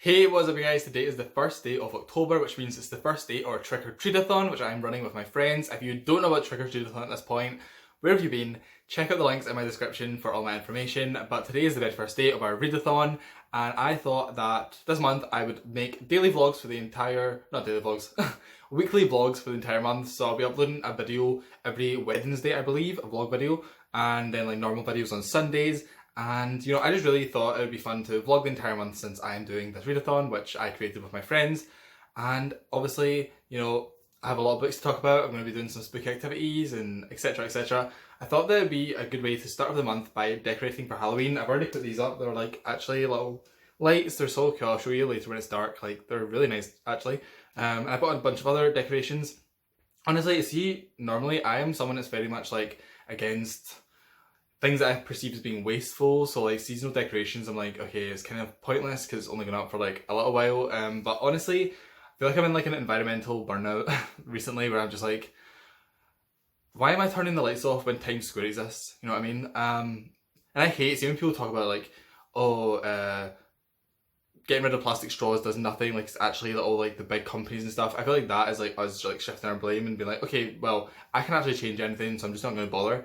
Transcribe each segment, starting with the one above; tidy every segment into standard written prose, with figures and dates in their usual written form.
Hey, what's up you guys? Today is the first day of October, which means it's the first day of our Trick or Treat-a-thon, which I'm running with my friends. If you don't know about Trick or Treat-a-thon at this point, where have you been? Check out the links in my description for all my information. But today is the very first day of our readathon, and I thought that this month I would make daily vlogs for the entire, not daily vlogs, weekly vlogs for the entire month. So I'll be uploading a video every Wednesday, I believe, a vlog video, and then like normal videos on Sundays. And you know, I just really thought it would be fun to vlog the entire month since I am doing this readathon, which I created with my friends. And obviously, you know, I have a lot of books to talk about. I'm going to be doing some spooky activities and etc, etc. I thought that would be a good way to start the month by decorating for Halloween. I've already put these up. They're like actually little lights. They're so cool. I'll show you later when it's dark. Like, they're really nice actually. And I bought a bunch of other decorations. Honestly, see, normally I am someone that's very much like against things that I perceive as being wasteful. So like seasonal decorations, I'm like, okay, it's kind of pointless because it's only going up for like a little while. But honestly, I feel like I'm in like an environmental burnout recently where I'm just like, why am I turning the lights off when Times Square exists? You know what I mean? And I hate seeing people talk about like, oh, getting rid of plastic straws does nothing. Like, it's actually all like the big companies and stuff. I feel like that is like us like shifting our blame and being like, okay, well, I can't actually change anything, so I'm just not going to bother.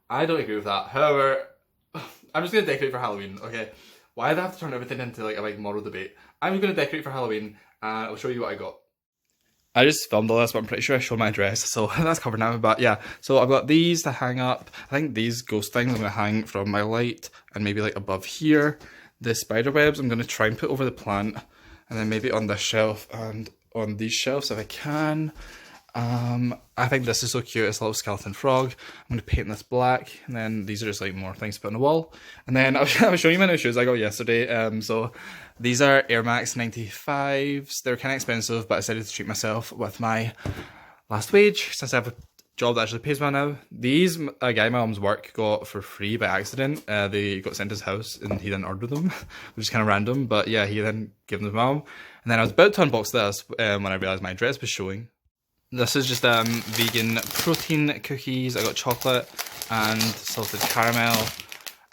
I don't agree with that. However, I'm just going to decorate for Halloween, okay? Why do I have to turn everything into like a big moral debate? I'm going to decorate for Halloween and I'll show you what I got. I just filmed all this, but I'm pretty sure I showed my address, so that's covered now. But yeah, so I've got these to hang up. I think these ghost things I'm going to hang from my light and maybe like above here. The spider webs I'm going to try and put over the plant and then maybe on this shelf and on these shelves if I can. I think this is so cute. It's a little skeleton frog. I'm going to paint this black, and then these are just like more things to put on the wall. And then I was showing you my new shoes I got yesterday. So these are Air Max 95s. They're kind of expensive, but I decided to treat myself with my last wage since I have a job that actually pays me now. These a guy my mum's work got for free by accident. They got sent to his house and he didn't order them, which is kind of random. But yeah, he then gave them to my mum. And then I was about to unbox this when I realised my address was showing. This is just vegan protein cookies. I got chocolate and salted caramel,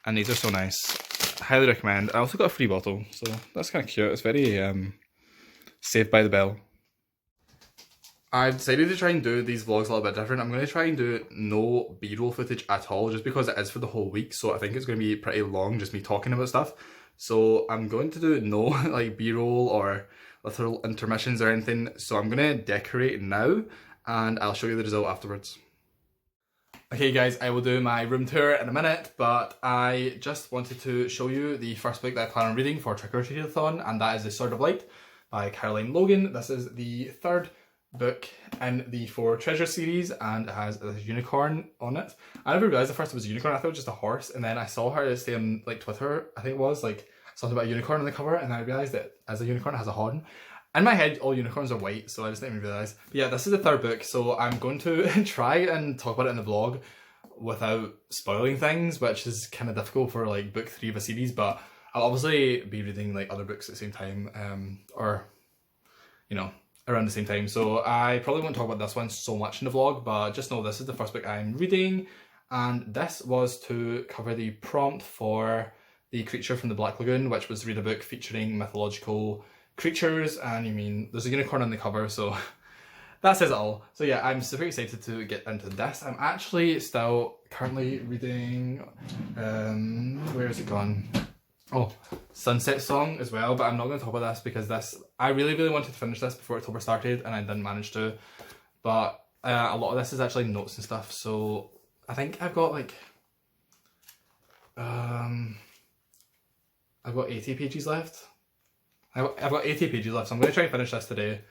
and these are so nice. Highly recommend. I also got a free bottle, so that's kind of cute. It's very Saved by the Bell. I've decided to try and do these vlogs a little bit different. I'm going to try and do no B-roll footage at all, just because it is for the whole week, so I think it's going to be pretty long, just me talking about stuff. So I'm going to do no like B-roll or little intermissions or anything. So I'm going to decorate now and I'll show you the result afterwards. Okay guys, I will do my room tour in a minute, but I just wanted to show you the first book that I plan on reading for Trick or Treat-a-thon, and that is The Sword of Light by Logan. This is the third book in the 4 Treasure series and it has a unicorn on it. I never realised at first it was a unicorn. I thought it was just a horse, and then I saw her say on like Twitter, I think it was, like something about a unicorn on the cover, and I realised that as a unicorn it has a horn. In my head all unicorns are white, so I just didn't even realise. But yeah, this is the third book, so I'm going to try and talk about it in the vlog without spoiling things, which is kind of difficult for like book 3 of a series, but I'll obviously be reading like other books at the same time, or you know, around the same time. So I probably won't talk about this one so much in the vlog, but just know this is the first book I'm reading, and this was to cover the prompt for the creature from the Black Lagoon, which was to read a book featuring mythological creatures, and you mean there's a unicorn on the cover, so that says it all. So yeah, I'm super excited to get into this. I'm actually still currently reading, where is it gone? Oh, Sunset Song as well, but I'm not going to talk about this because I really wanted to finish this before October started and I didn't manage to. But a lot of this is actually notes and stuff, so I think I've got like, I've got 80 pages left. I've got 80 pages left, so I'm going to try and finish this today.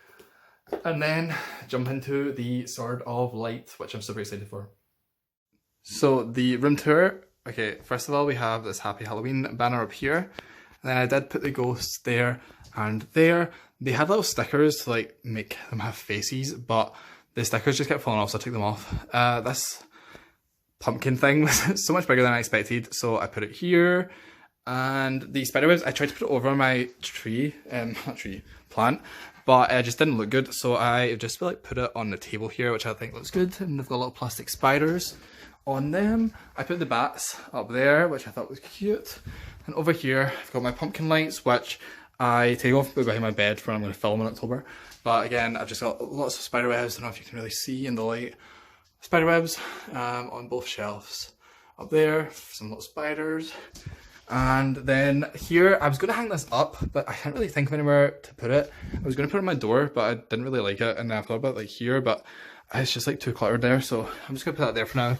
And then jump into the Sword of Light, which I'm super excited for. So the room tour. Okay, first of all we have this Happy Halloween banner up here. And then I did put the ghosts there and there. They had little stickers to like make them have faces, but the stickers just kept falling off, so I took them off. This pumpkin thing was so much bigger than I expected, so I put it here. And the spiderwebs, I tried to put it over my plant, but it just didn't look good, so I just like put it on the table here, which I think looks good, and they've got little plastic spiders on them. I put the bats up there, which I thought was cute, and over here I've got my pumpkin lights, which I take off behind my bed for when I'm going to film in October. But again, I've just got lots of spider webs. I don't know if you can really see in the light. Spider webs on both shelves. Up there, some little spiders. And then here, I was going to hang this up, but I can't really think of anywhere to put it. I was going to put it on my door, but I didn't really like it. And then I thought about like here, but it's just like too cluttered there. So I'm just going to put that there for now.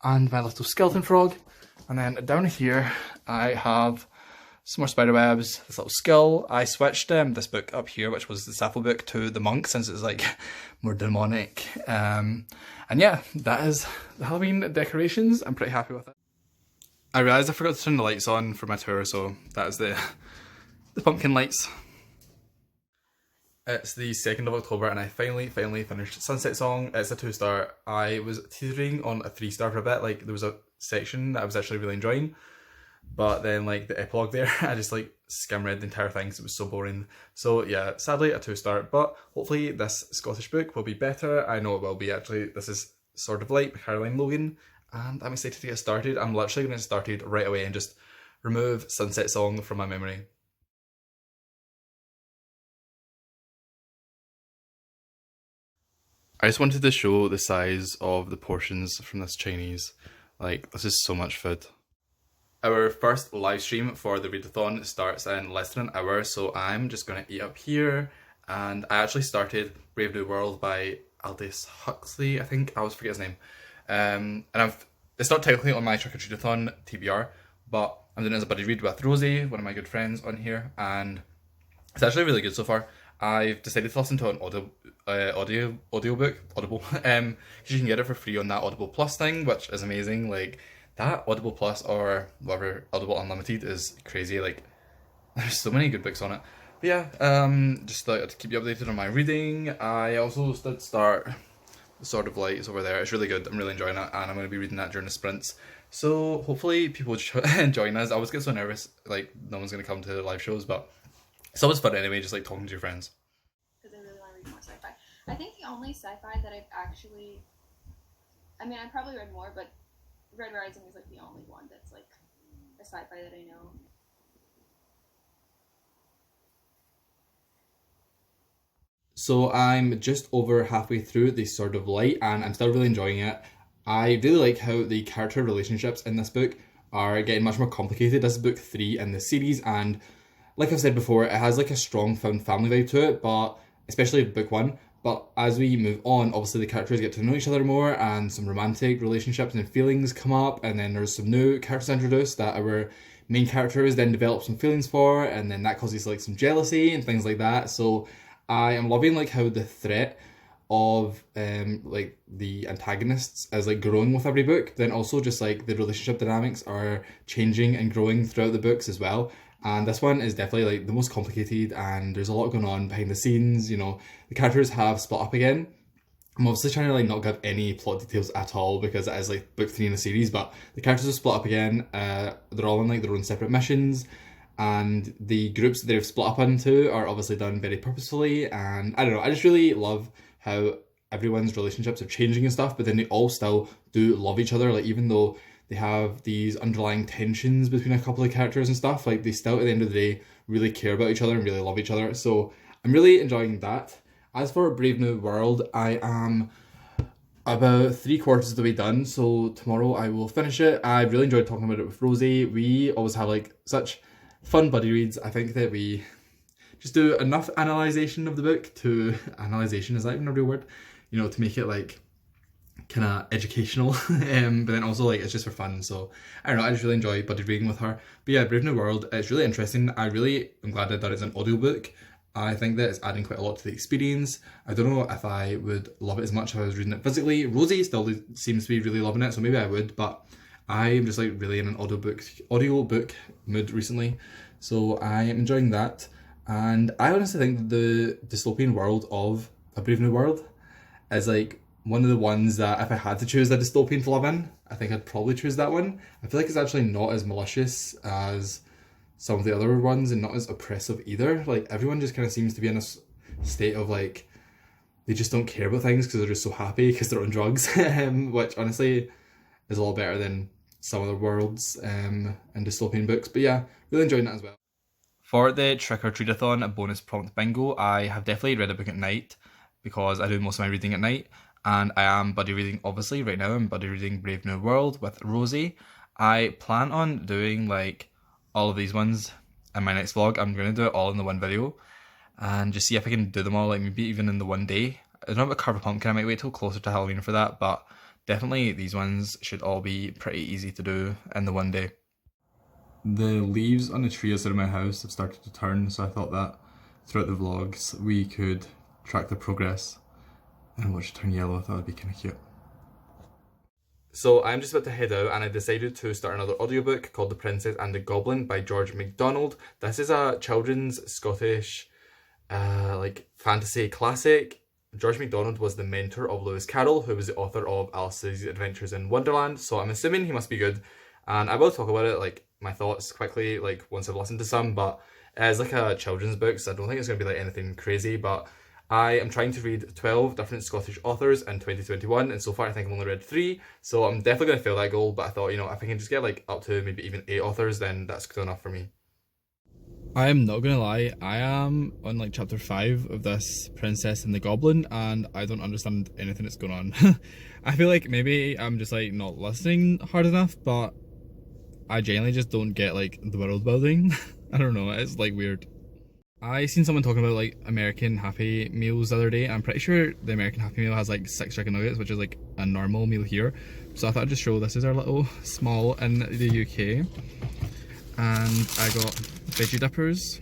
And my little skeleton frog. And then down here, I have some more spider webs, this little skull. I switched this book up here, which was the Sappho book, to the monk, since it's like more demonic. And yeah, that is the Halloween decorations. I'm pretty happy with it. I realised I forgot to turn the lights on for my tour, so that is the pumpkin lights. It's the 2nd of October and I finally finished Sunset Song. It's a 2-star. I was teetering on a 3-star for a bit. Like, there was a section that I was actually really enjoying, but then like the epilogue there, I just like skim read the entire thing because it was so boring. So yeah, sadly a 2-star, but hopefully this Scottish book will be better. I know it will be actually. This is Sword of Light by Caroline Logan, and I'm excited to get started. I'm literally going to get started right away and just remove Sunset Song from my memory. I just wanted to show the size of the portions from this Chinese. Like, this is so much food. Our first live stream for the readathon starts in less than an hour, so I'm just going to eat up here. And I actually started Brave New World by Aldous Huxley, I think. I always forget his name. And it's not technically on my Trick or Treat-a-thon TBR, but I'm doing it as a buddy read with Rosie, one of my good friends on here, and it's actually really good so far. I've decided to listen to an audiobook, Audible, because you can get it for free on that Audible Plus thing, which is amazing. Like, that Audible Plus or whatever, Audible Unlimited is crazy. Like, there's so many good books on it. But yeah, just to keep you updated on my reading. I also did start The Sword of Light. It's over there. It's really good. I'm really enjoying it, and I'm going to be reading that during the sprints. So hopefully people join us. I always get so nervous, like no one's going to come to the live shows, but it's always fun anyway, just like talking to your friends. Because I really want to read more sci-fi. I think the only sci-fi that I've actually, I mean, I've probably read more, but Red Rising is like the only one that's like a sci-fi that I know. So I'm just over halfway through The Sword of Light and I'm still really enjoying it. I really like how the character relationships in this book are getting much more complicated. This is book 3 in the series, and like I've said before, it has like a strong found family vibe to it, but especially book 1. But as we move on, obviously the characters get to know each other more and some romantic relationships and feelings come up, and then there's some new characters introduced that our main characters then develop some feelings for, and then that causes like some jealousy and things like that. So I am loving like how the threat of like the antagonists is like growing with every book, then also just like the relationship dynamics are changing and growing throughout the books as well. And this one is definitely like the most complicated, and there's a lot going on behind the scenes. You know, the characters have split up again. I'm obviously trying to like not give any plot details at all because it is like book 3 in the series, but the characters have split up again. They're all on like their own separate missions, and the groups that they've split up into are obviously done very purposefully. And I don't know, I just really love how everyone's relationships are changing and stuff, but then they all still do love each other. Like, even though they have these underlying tensions between a couple of characters and stuff, like they still at the end of the day really care about each other and really love each other. So I'm really enjoying that. As for Brave New World, I am about 3/4 of the way done, so tomorrow I will finish it. I really enjoyed talking about it with Rosie. We always have like such fun buddy reads. I think that we just do enough analysation of the book to, analysation, is that even a real word? You know, to make it like kind of educational, but then also like it's just for fun. So I don't know, I just really enjoy buddy reading with her. But yeah, Brave New World, it's really interesting. I really am glad that it's an audiobook. I think that it's adding quite a lot to the experience. I don't know if I would love it as much if I was reading it physically. Rosie still seems to be really loving it, so maybe I would, but I am just like really in an audiobook mood recently, so I am enjoying that. And I honestly think the dystopian world of A Brave New World is like one of the ones that if I had to choose a dystopian to live in, I think I'd probably choose that one. I feel like it's actually not as malicious as some of the other ones and not as oppressive either. Like, everyone just kind of seems to be in a state of like, they just don't care about things because they're just so happy because they're on drugs, which honestly is a lot better than some other worlds and dystopian books. But yeah, really enjoying that as well. For the Trick or Treat-a-thon bonus prompt bingo, I have definitely read a book at night because I do most of my reading at night, and I am buddy reading, obviously. Right now I'm buddy reading Brave New World with Rosie. I plan on doing like all of these ones in my next vlog. I'm going to do it all in the one video and just see if I can do them all, like maybe even in the one day. I don't know about Carve a Pumpkin, I might wait till closer to Halloween for that, but definitely these ones should all be pretty easy to do in the one day. The leaves on the tree outside of my house have started to turn, so I thought that throughout the vlogs we could track the progress and watch it turn yellow. I thought it'd be kind of cute. So I'm just about to head out and I decided to start another audiobook called The Princess and the Goblin by George Mcdonald. This is a children's Scottish like fantasy classic. George Mcdonald was the mentor of Lewis Carroll, who was the author of Alice's Adventures in Wonderland, so I'm assuming he must be good. And I will talk about it, like my thoughts quickly, like once I've listened to some, but it's like a children's book, so I don't think it's going to be like anything crazy, but I am trying to read 12 different Scottish authors in 2021, and so far I think I've only read 3, so I'm definitely going to fail that goal, but I thought, you know, if I can just get like up to maybe even 8 authors, then that's good enough for me. I am not gonna lie, I am on like chapter 5 of this Princess and the Goblin and I don't understand anything that's going on. I feel like maybe I'm just like not listening hard enough, but I genuinely just don't get like the world building. I don't know, it's like weird. I seen someone talking about like American Happy Meals the other day. I'm pretty sure the American Happy Meal has like 6 chicken nuggets, which is like a normal meal here. So I thought I'd just show this is our little small in the UK. And I got veggie dippers,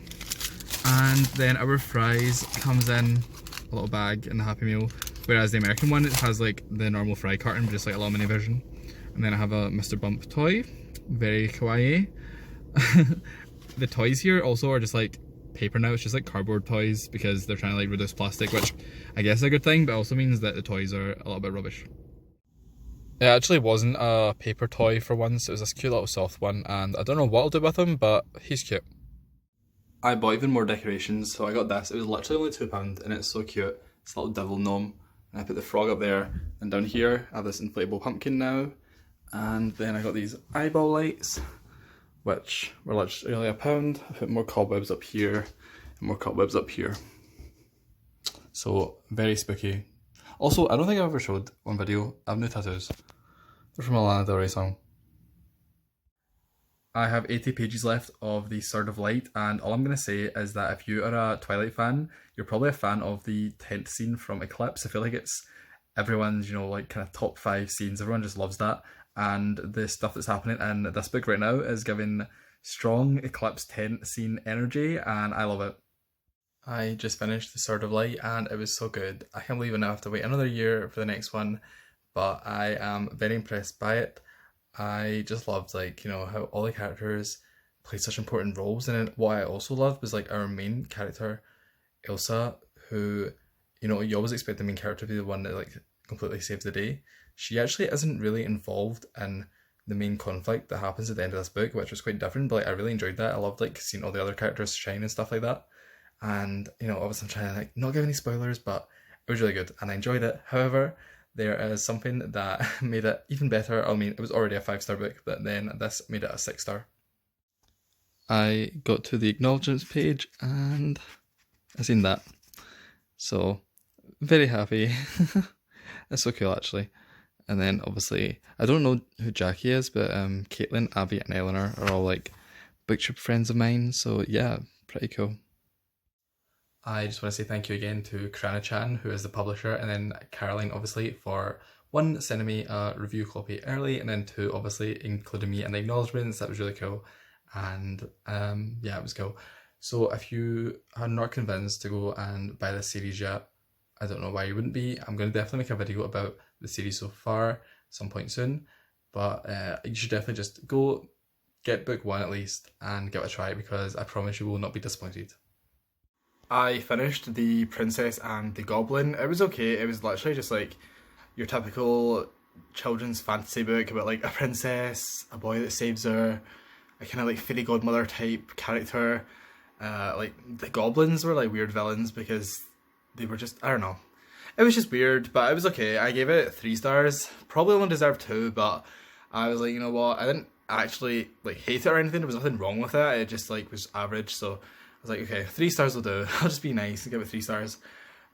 and then our fries comes in a little bag in the Happy Meal, whereas the American one, it has like the normal fry carton, just like a little mini version. And then I have a Mr. Bump toy, very kawaii. The toys here also are just like paper now, it's just like cardboard toys because they're trying to like reduce plastic, which I guess is a good thing, but also means that the toys are a little bit rubbish. It actually wasn't a paper toy for once, it was this cute little soft one, and I don't know what I'll do with him, but he's cute. I bought even more decorations, so I got this. It was literally only £2 and it's so cute. It's a little devil gnome. And I put the frog up there, and down here I have this inflatable pumpkin now. And then I got these eyeball lights, which were literally £1. I put more cobwebs up here, and more cobwebs up here. So, very spooky. Also, I don't think I've ever showed on video, I have new tattoos. They're from a Lana Del Rey song. I have 80 pages left of the Sword of Light, and all I'm going to say is that if you are a Twilight fan, you're probably a fan of the tent scene from Eclipse. I feel like it's everyone's, you know, like kind of top 5 scenes. Everyone just loves that. And the stuff that's happening in this book right now is giving strong Eclipse tent scene energy, and I love it. I just finished the Sword of Light and it was so good. I can't believe I now have to wait another year for the next one, but I am very impressed by it. I just loved, like, you know, how all the characters played such important roles, and then what I also loved was like our main character, Elsa, who, you know, you always expect the main character to be the one that like completely saves the day. She actually isn't really involved in the main conflict that happens at the end of this book, which was quite different, but like I really enjoyed that. I loved like seeing all the other characters shine and stuff like that. And, you know, obviously I'm trying to like not give any spoilers, but it was really good and I enjoyed it. However, there is something that made it even better. I mean, it was already a 5-star book, but then this made it a 6-star. I got to the acknowledgements page and I seen that. So, very happy. That's so cool actually. And then obviously, I don't know who Jackie is, but Caitlin, Abby and Eleanor are all like booktube friends of mine. So yeah, pretty cool. I just want to say thank you again to Krana-chan, who is the publisher, and then Caroline, obviously, for 1, sending me a review copy early, and then 2, obviously, including me in the acknowledgements. That was really cool. And yeah, it was cool. So if you are not convinced to go and buy this series yet, I don't know why you wouldn't be. I'm going to definitely make a video about the series so far, some point soon. But you should definitely just go get book 1 at least, and give it a try, because I promise you will not be disappointed. I finished The Princess and the Goblin. It was okay. It was literally just like your typical children's fantasy book about like a princess, a boy that saves her, a kind of like fairy godmother type character. Like the goblins were like weird villains because they were just, I don't know. It was just weird, but it was okay. I gave it 3 stars. Probably only deserved 2, but I was like, you know what? I didn't actually like hate it or anything. There was nothing wrong with it. It just like was average, so I was like, okay, 3 stars will do. I'll just be nice and give it 3 stars.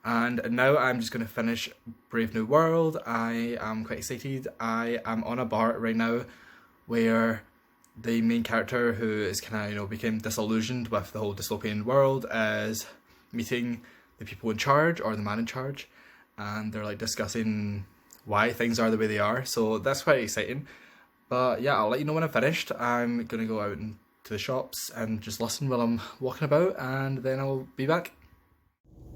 And now I'm just going to finish Brave New World. I am quite excited. I am on a bar right now where the main character, who is kind of, became disillusioned with the whole dystopian world, is meeting the people in charge, or the man in charge, and they're like discussing why things are the way they are. So that's quite exciting. But yeah, I'll let you know when I'm finished. I'm going to go out into the shops and just listen while I'm walking about, and then I'll be back.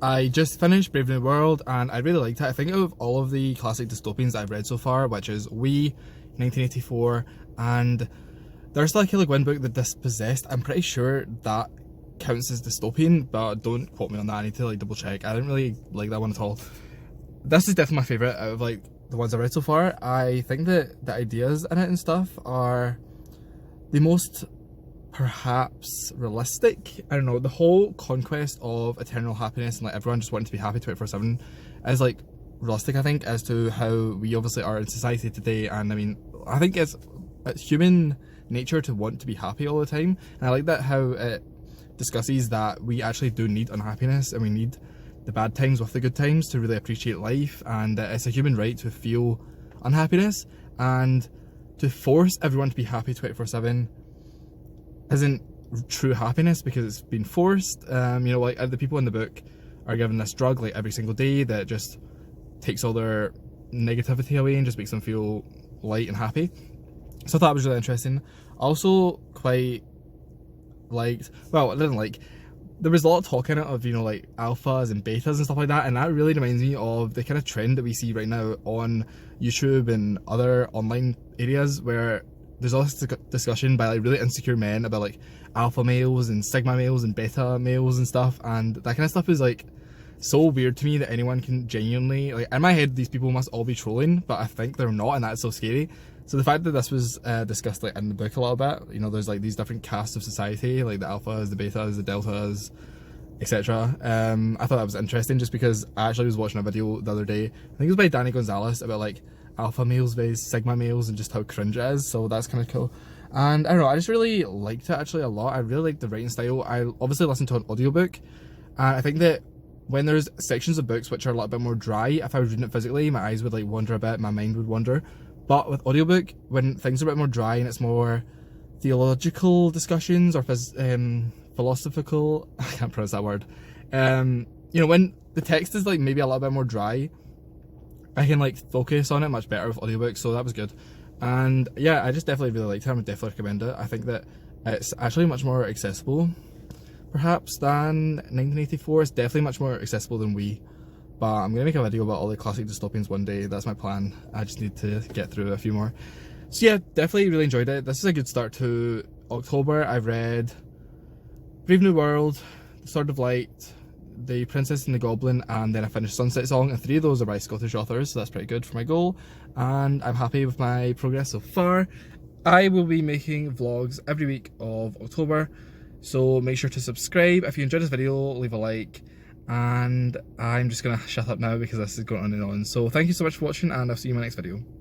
I just finished Brave New World and I really liked it. I think out of all of the classic dystopians that I've read so far, which is We, 1984, and there's the Killing Wind book, The Dispossessed, I'm pretty sure that counts as dystopian, but don't quote me on that, I need to double check. I didn't really like that one at all. This is definitely my favourite out of the ones I've read so far. I think that the ideas in it and stuff are the most perhaps realistic. I don't know, the whole conquest of eternal happiness and everyone just wanting to be happy 24/7 is realistic, I think, as to how we obviously are in society today. And I mean, I think it's human nature to want to be happy all the time, and I like that how it discusses that we actually do need unhappiness and we need the bad times with the good times to really appreciate life, and it's a human right to feel unhappiness, and to force everyone to be happy 24/7 isn't true happiness because it's been forced. The people in the book are given this drug every single day that just takes all their negativity away and just makes them feel light and happy. So I thought it was really interesting. Also quite there was a lot of talk in it of alphas and betas and stuff like that, and that really reminds me of the kind of trend that we see right now on YouTube and other online areas, where there's all this discussion by really insecure men about alpha males and sigma males and beta males and stuff, and that kind of stuff is so weird to me that anyone can genuinely, in my head these people must all be trolling, but I think they're not, and that's so scary. So the fact that this was discussed in the book a little bit, there's these different castes of society, the alphas, the betas, the deltas, etc. I thought that was interesting, just because I actually was watching a video the other day, I think it was by Danny Gonzalez, about alpha males versus sigma males and just how cringe it is. So that's kind of cool. And I don't know, I just really liked it actually a lot. I really liked the writing style. I obviously listened to an audiobook, and I think that when there's sections of books which are a little bit more dry, if I was reading it physically, my eyes would wander a bit, my mind would wander. But with audiobook, when things are a bit more dry and it's more theological discussions or philosophical, I can't pronounce that word, when the text is maybe a little bit more dry, I can focus on it much better with audiobooks, so that was good. And yeah, I just definitely really liked it. I would definitely recommend it. I think that it's actually much more accessible perhaps than 1984. It's definitely much more accessible than We, but I'm going to make a video about all the classic dystopians one day. That's my plan. I just need to get through a few more. So yeah, definitely really enjoyed it. This is a good start to October. I've read Brave New World, The Sword of Light, The Princess and the Goblin, and then I finished Sunset Song, and 3 of those are by Scottish authors, so that's pretty good for my goal, and I'm happy with my progress so far. I will be making vlogs every week of October, so make sure to subscribe. If you enjoyed this video, leave a like, and I'm just going to shut up now because this is going on and on. So thank you so much for watching, and I'll see you in my next video.